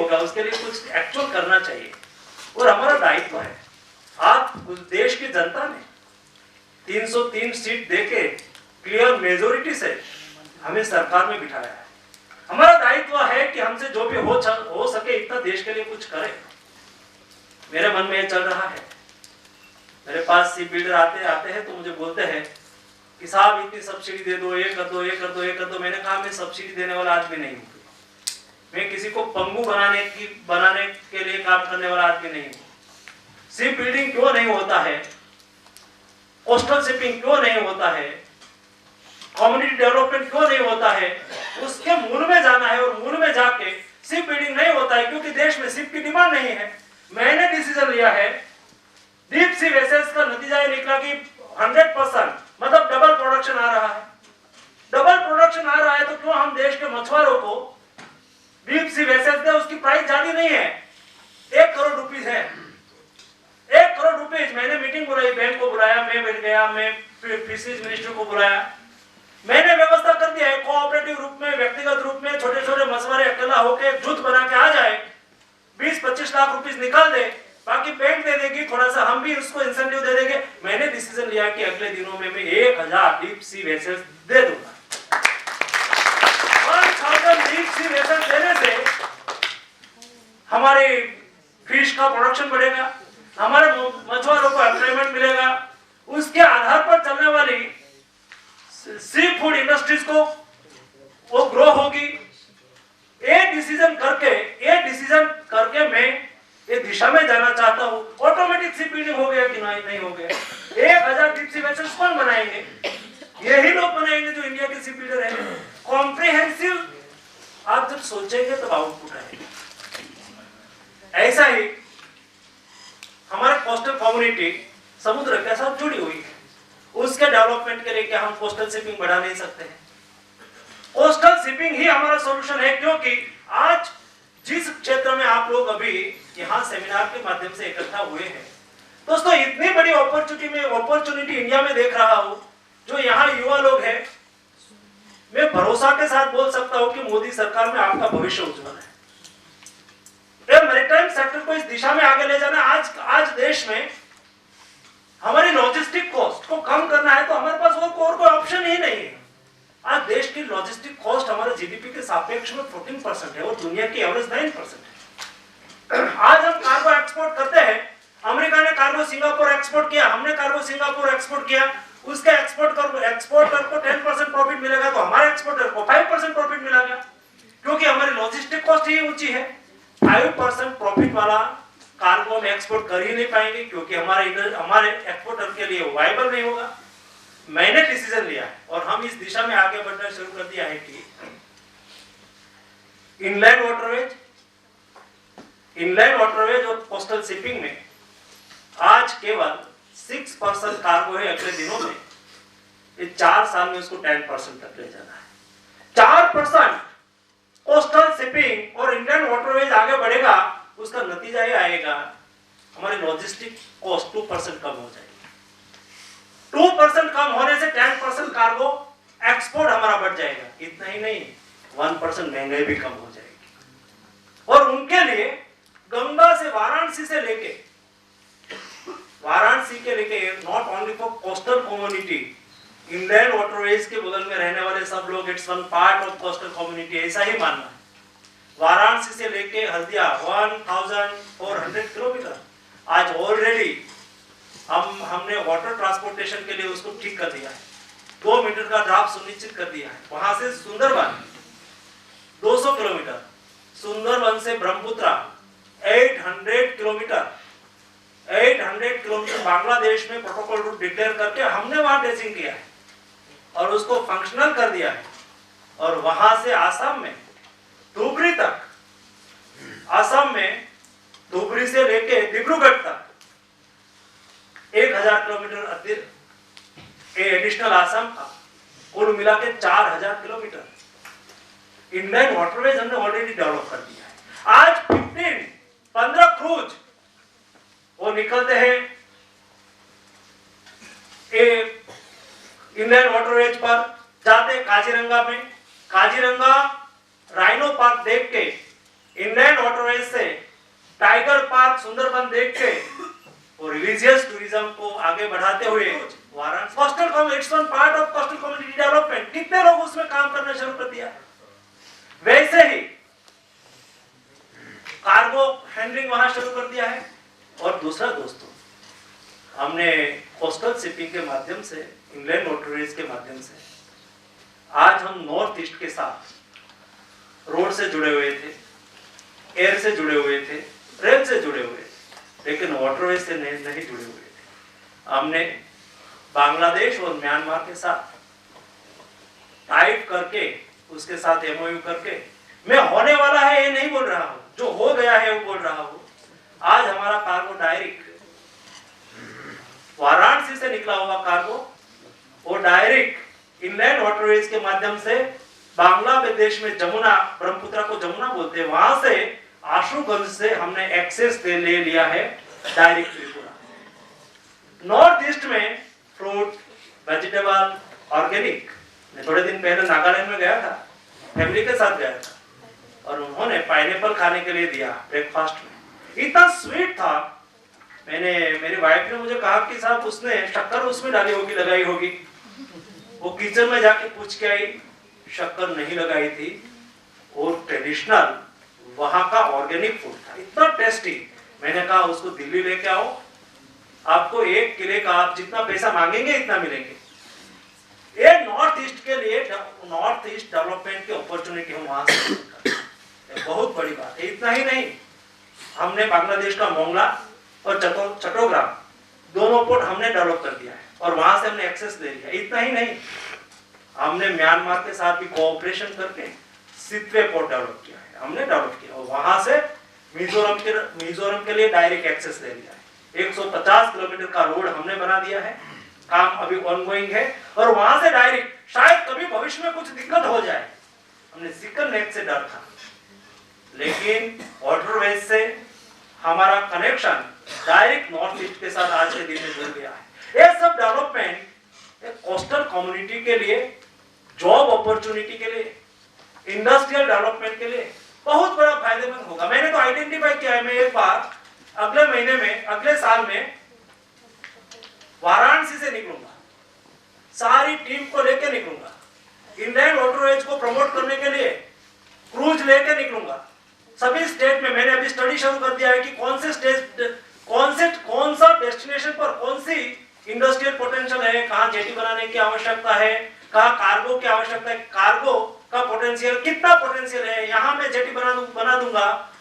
होगा, उसके लिए कुछ एक्चुअल करना चाहिए और हमारा दायित्व है। आप देश की जनता ने 303 सीट देके क्लियर मेजोरिटी से हमें सरकार में बिठाया है। हमारा दायित्व है कि हमसे जो भी हो सके इतना देश के लिए कुछ करें। मेरे मन में ये चल रहा है, मेरे पास सी बिल्डर आते हैं तो मुझे बोलते हैं कि साहब इतनी सब्सिडी दे दो, ये कर दो, ये कर दो, ये कर दो। मैंने कहा मैं सब्सिडी देने वाला आदमी नहीं हूँ, मैं किसी को पंगु बनाने के लिए काम करने वाला आदमी नहीं हूँ। शिप बिल्डिंग क्यों नहीं होता है, कोस्टल शिपिंग क्यों नहीं होता है, कम्युनिटी डेवलपमेंट क्यों नहीं होता है, उसके मूल में जाना है और मूल में जाके शिप बिल्डिंग नहीं होता है क्योंकि देश में शिप की डिमांड नहीं है। मैंने डिसीजन लिया है, डीप सी वेसल्स का नतीजा ये निकला कि 100% मतलब डबल प्रोडक्शन आ रहा है। डबल प्रोडक्शन आ रहा है तो क्यों हम देश के मछुआरों को डीप सी वेसल्स दे, उसकी प्राइस ज्यादा नहीं है, 1 करोड़ रुपीस है। 1 करोड़ रुपीस। मैंने मीटिंग बुलाई, बैंक को बुलाया, मैं बैठ गया, मैं फिशरीज मिनिस्टर को बुलाया, मैंने व्यवस्था कर दिया है कोऑपरेटिव रूप में, व्यक्तिगत रूप में छोटे छोटे मछुआरे अकेला होकर एक जुट बना के आ जाए, 20-25 लाख रुपीस निकाल दे, बाकी बैंक दे देगी, थोड़ा सा हम भी उसको इंसेंटिव दे देंगे। मैंने डिसीजन लिया कि अगले दिनों में मैं 1000 डीप सी वेसल्स दे दूंगा। 1000 डीप सी वेसल्स देने से हमारे फिश का प्रोडक्शन बढ़ेगा, हमारे मछुआरों को एम्प्लॉयमेंट मिलेगा, उसके आधार पर चलने वाली सी फूड इंडस्ट्रीज को वो ग्रो होगी। ये डिसीजन करके मैं ये दिशा में जाना चाहता हूँ। ऑटोमेटिक शिप बिल्डिंग हो गया कि नहीं हो गया? 1000 डीप सी वेसल्स कौन बनाएंगे? यही लोग बनाएंगे जो इंडिया के शिप बिल्डर हैं। कॉम्प्रिहेंसिव आप जब सोचेंगे तब आउटपुट आएगा। ऐसा ही हमारे कोस्टल कम्युनिटी समुद्र के साथ जुड़ी हुई है, उसके डेवलपमेंट के लिए क्या हम कोस्टल शिपिंग बढ़ा नहीं सकते हैं? कोस्टल शिपिंग ही हमारा सॉल्यूशन है, क्योंकि आज जिस क्षेत्र में आप लोग अभी यहाँ सेमिनार के माध्यम से इकट्ठा हुए हैं, दोस्तों इतनी बड़ी अपॉर्चुनिटी इंडिया में देख रहा हूँ। जो यहाँ युवा लोग हैं, मैं भरोसा के साथ बोल सकता हूँ कि मोदी सरकार में आपका भविष्य उज्जवल है। मैरीटाइम सेक्टर को इस दिशा में आगे ले जाना। आज देश में हमारी लॉजिस्टिक कॉस्ट को कम करना है तो हमारे पास और कोई ऑप्शन ही नहीं है। आज देश की लॉजिस्टिक कॉस्ट हमारे जीडीपी के सापेक्ष में 14% है और दुनिया की एवरेज 9% है। आज हम कार्गो एक्सपोर्ट करते हैं, अमेरिका ने कार्गो सिंगापुर एक्सपोर्ट किया, हमने कार्गो सिंगापुर एक्सपोर्ट किया, उसके एक्सपोर्टर को 10% प्रॉफिट मिलेगा तो हमारे एक्सपोर्टर को 5% प्रॉफिट मिलेगा, क्योंकि हमारी लॉजिस्टिक कॉस्ट ही ऊंची है। 5% प्रॉफिट वाला कार्गो हम एक्सपोर्ट कर ही नहीं पाएंगे, क्योंकि हमारे एक्सपोर्टर के लिए वायबल नहीं होगा। मैंने डिसीजन लिया है और हम इस दिशा में आगे बढ़ना शुरू कर दिया है कि इनलैंड वाटरवेज और कोस्टल शिपिंग में आज केवल 6% कार्गो है। अगले दिनों में ये 4 साल में उसको 10% तक ले जाना है। 4% कोस्टल शिपिंग और इंडियन वाटरवेज आगे बढ़ेगा, उसका नतीजा ये आएगा हमारी लॉजिस्टिक कॉस्ट 2% कम हो जाएगी। 2% कम होने से 10% कार्गो एक्सपोर्ट हमारा बढ़ जाएगा। इतना ही नहीं, 1% महंगाई भी कम हो जाएगी। और उनके लिए गंगा से वाराणसी के लेके not only for coastal community, Indian waterways के बगल में रहने वाले सब लोग, it's one part of coastal community, ऐसा ही मानना है। वाराणसी से लेके हल्दिया 1400 किलोमीटर आज ऑलरेडी हमने वाटर ट्रांसपोर्टेशन के लिए उसको ठीक कर दिया है। 2 मीटर का ड्राफ्ट सुनिश्चित कर दिया है। वहां से सुंदरबन 200 किलोमीटर, सुंदरबन से ब्रह्मपुत्रा 800 किलोमीटर बांग्लादेश में प्रोटोकॉल रूट डिक्लेयर करके हमने वहां ड्रेसिंग किया है और उसको फंक्शनल कर दिया है। और वहां से आसाम में धुबरी तक, आसाम में धुबरी से लेके डिब्रूगढ़ तक 1000 किलोमीटर एडिशनल आसाम का, कुल मिला के 4000 किलोमीटर इंडियन वाटरवेज हमने ऑलरेडी डेवलप कर दिया है। आज 15 क्रूज वो निकलते हैं इंडियन वाटरवेज पर, जाते काजीरंगा में, काजीरंगा राइनो पार्क देख के इंडियन वाटरवेज वाटरवेज से टाइगर पार्क सुंदरबन देख के और रिलीजियस टूरिज्म को आगे बढ़ाते हुए Varanasi coastal community, it's one part of coastal community development, कितने लोग उसमें काम करना शुरू कर दिया। वैसे ही कार्गो हैंडलिंग वहां शुरू कर दिया है। और दूसरा दोस्तों, हमने कोस्टल शिपिंग के माध्यम से, इंग्लैंड वाटरवेज के माध्यम से आज हम नॉर्थ ईस्ट के साथ रोड से जुड़े हुए थे, एयर से जुड़े हुए थे, रेल से जुड़े हुए थे, लेकिन वाटरवेज से नहीं जुड़े हुए थे। हमने बांग्लादेश और म्यांमार के साथ टाइप करके, उसके साथ एमओयू करके, मैं होने वाला है ये नहीं बोल रहा हूं, जो हो गया है वो बोल रहा हूं। आज हमारा कार्गो डायरेक्ट वाराणसी से निकला हुआ कार्गो वो डायरेक्ट इनलैंड वाटरवेज के माध्यम से बांग्लादेश में जमुना, ब्रह्मपुत्र को जमुना बोलते हैं, वहां से आशुगंज से हमने एक्सेस ले लिया है डायरेक्ट त्रिपुरा। नॉर्थ ईस्ट में फ्रूट, वेजिटेबल, ऑर्गेनिक, मैं थोड़े दिन पहले नागालैंड में गया था, फैमिली के साथ गया था, और उन्होंने पाइनएप्पल खाने के लिए दिया ब्रेकफास्ट में, इतना स्वीट था। मेरी वाइफ ने मुझे कहा कि साहब उसने शक्कर उसमें डाली होगी, लगाई होगी। वो किचन में जाके पूछ के आई, शक्कर नहीं लगाई थी, और ट्रेडिशनल वहां का ऑर्गेनिक फूड था, इतना टेस्टी। मैंने कहा उसको दिल्ली लेके आओ, आपको 1 किलो का आप जितना पैसा मांगेंगे इतना मिलेंगे। ये नॉर्थ ईस्ट के लिए, नॉर्थ ईस्ट डेवलपमेंट की अपॉर्चुनिटी हम वहां से बहुत बड़ी बात है। इतना ही नहीं, हमने बांग्लादेश का मोंगला और चट्टोग्राम दोनों पोर्ट हमने डेवलप कर दिया है, और वहां से हमने एक्सेस ले लिया। इतना ही नहीं, हमने म्यांमार के साथ भी कोऑपरेशन करके सितवे पोर्ट डेवलप किया है, हमने डेवलप किया, और वहां से मिजोरम के लिए डायरेक्ट एक्सेस ले लिया है। 150 किलोमीटर का रोड हमने बना दिया है, काम अभी ऑनगोइंग है, और वहां से डायरेक्ट, शायद कभी भविष्य में कुछ दिक्कत हो जाए, हमने सिकल नेक से डर था, लेकिन वाटरवेज से हमारा कनेक्शन डायरेक्ट नॉर्थ ईस्ट के साथ आज के दिन में जुड़ गया है। ये सब डेवलपमेंट कोस्टल कम्युनिटी के लिए, जॉब अपॉर्चुनिटी के लिए, इंडस्ट्रियल डेवलपमेंट के लिए बहुत बड़ा फायदेमंद होगा। मैंने तो आइडेंटिफाई किया है, मैं एक बार अगले महीने में, अगले साल में वाराणसी से निकलूंगा, सारी टीम को लेकर निकलूंगा, इंडियन वाटरवेज को प्रमोट करने के लिए क्रूज लेकर निकलूंगा सभी स्टेट में। मैंने अभी स्टडी शुरू कर दिया है कि कौन सा डेस्टिनेशन पर कौन सी इंडस्ट्रियल पोटेंशियल है, कहां जेटी बनाने की आवश्यकता है, कहां कार्गो की आवश्यकता है, कार्गो का पोटेंशियल कितना पोटेंशियल है, यहां मैं जेटी बना दूंगा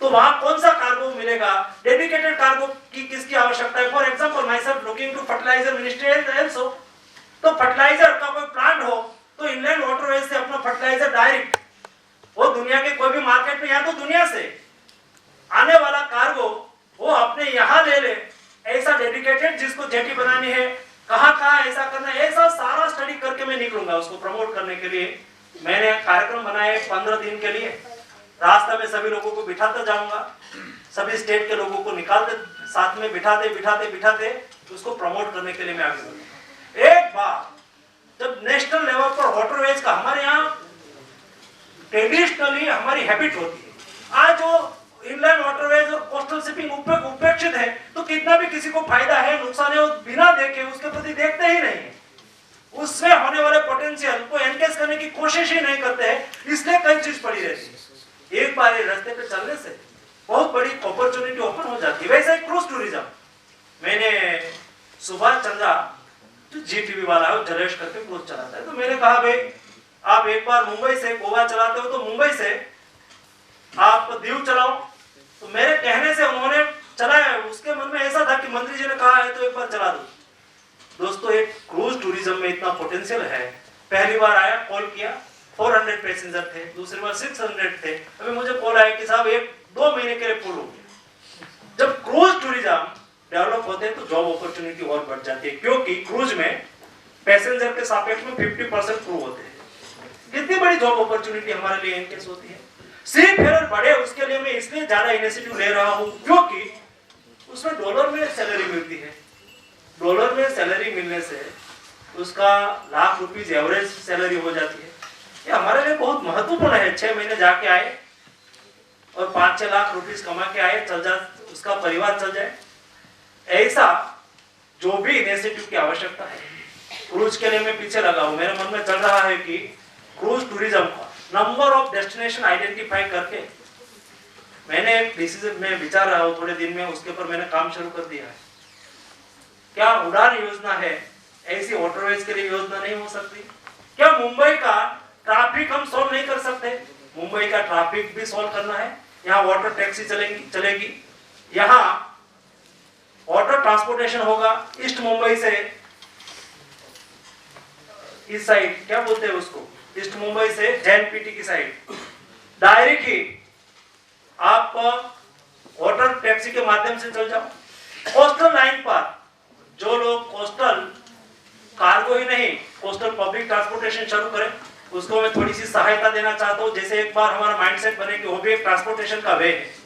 तो वहां कौन सा कार्गो मिलेगा, डेडिकेटेड कार्गो की किसकी आवश्यकता है। For example myself looking to fertiliser ministry also, तो फर्टिलाइजर का कोई प्लांट हो तो इंडियन वाटरवेज से अपना फर्टिलाइजर डायरेक्ट वो दुनिया के कोई भी मार्केट में, या तो दुनिया से आने वाला कार्गो वो अपने यहाँ ले ले, ऐसा डेडिकेटेड जिसको जेटी बनानी है, कहाँ ऐसा करना है, ऐसा सारा स्टडी करके मैं निकलूंगा उसको प्रमोट करने के लिए। मैंने कार्यक्रम बनाए 15 दिन के लिए, रास्ता में सभी लोगों को बिठाता जाऊंगा, सभी स्टेट के लोगों को निकालते, साथ में बिठाते उसको प्रमोट करने के लिए मैं आगे बढ़ूंगा। एक बार जब नेशनल लेवल पर वाटरवेज का, हमारे यहाँ ट्रेडिशनली हमारी हैबिट होती है, आज जो इनलैंड वाटरवेज और कोस्टल शिपिंग उपेक्षित है, तो कितना भी किसी को फायदा है नुकसान है वो बिना देखे उसके प्रति देखते ही नहीं है, उसमें होने वाले पोटेंशियल को एनकेज करने की कोशिश ही नहीं करते हैं, इसलिए कई चीज पड़ी रहती है। एक बार ये रास्ते पे चलने से बहुत बड़ी अपॉर्चुनिटी ओपन हो जाती है। वैसे क्रूज टूरिज्म, मैंने सुभाष चंद्रा जो जीटीवी वाला है, जलेश करके क्रूज चलाता है, तो मैंने कहा भाई आप एक बार मुंबई से गोवा चलाते हो तो मुंबई से आप दीव चलाओ, तो मेरे कहने से उन्होंने चलाया। उसके मन में ऐसा था कि मंत्री जी ने कहा है तो एक बार चला दो। दोस्तों एक क्रूज टूरिज्म में इतना पोटेंशियल है। पहली बार आया, कॉल किया, 400 पैसेंजर थे, दूसरी बार 600 थे, अभी मुझे कॉल आया कि साहब 1-2 महीने के लिए फुल हो गया। जब क्रूज टूरिज्म डेवलप होते हैं तो जॉब अपॉर्चुनिटी और बढ़ जाती है, क्योंकि क्रूज में पैसेंजर के सापेक्ष में 50% क्रू होते हैं। कितनी बड़ी जॉब अपॉर्चुनिटी हमारे लिए इनकेस होती है। सी फेयर बढ़े उसके लिए मैं इसलिए ज्यादा इनिशिएटिव ले रहा हूं क्योंकि उसमें डॉलर में सैलरी मिलती है। डॉलर में सैलरी मिलने से उसका ₹1,00,000 एवरेज सैलरी हो जाती है। ये हमारे लिए बहुत महत्वपूर्ण है। 6 महीने जाके आए, और 5-6 लाख रुपीस कमा के आए, चल जा, उसका परिवार चल जाए। ऐसा जो भी इनिशिएटिव की आवश्यकता है, क्रूज के लिए मैं पीछे लगा हूं। मेरे मन में चल रहा है कि क्रूज टूरिज्म का नंबर ऑफ डेस्टिनेशन आइडेंटिफाई करके मैंने एक डिसीजन में विचार रहा हूं, थोड़े दिन में उसके ऊपर मैंने काम शुरू कर दिया है। क्या उड़ान योजना है, ऐसी वाटरवेज के लिए योजना नहीं हो सकती? क्या मुंबई का ट्रैफिक हम सॉल्व नहीं कर सकते? मुंबई का ट्रैफिक भी सॉल्व करना है। यहाँ वाटर टैक्सी चलेगी, यहाँ वाटर ट्रांसपोर्टेशन होगा ईस्ट मुंबई से इस साइड, क्या बोलते हैं उसको, ईस्ट मुंबई से JNPT की साइड डायरेक्ट ही आप वाटर टैक्सी के माध्यम से चल जाओ। कोस्टल लाइन पर जो लोग कोस्टल कार्गो ही नहीं, कोस्टल पब्लिक ट्रांसपोर्टेशन शुरू करें, उसको मैं थोड़ी सी सहायता देना चाहता हूं। जैसे एक बार हमारा माइंडसेट बने कि वो भी एक ट्रांसपोर्टेशन का वे है।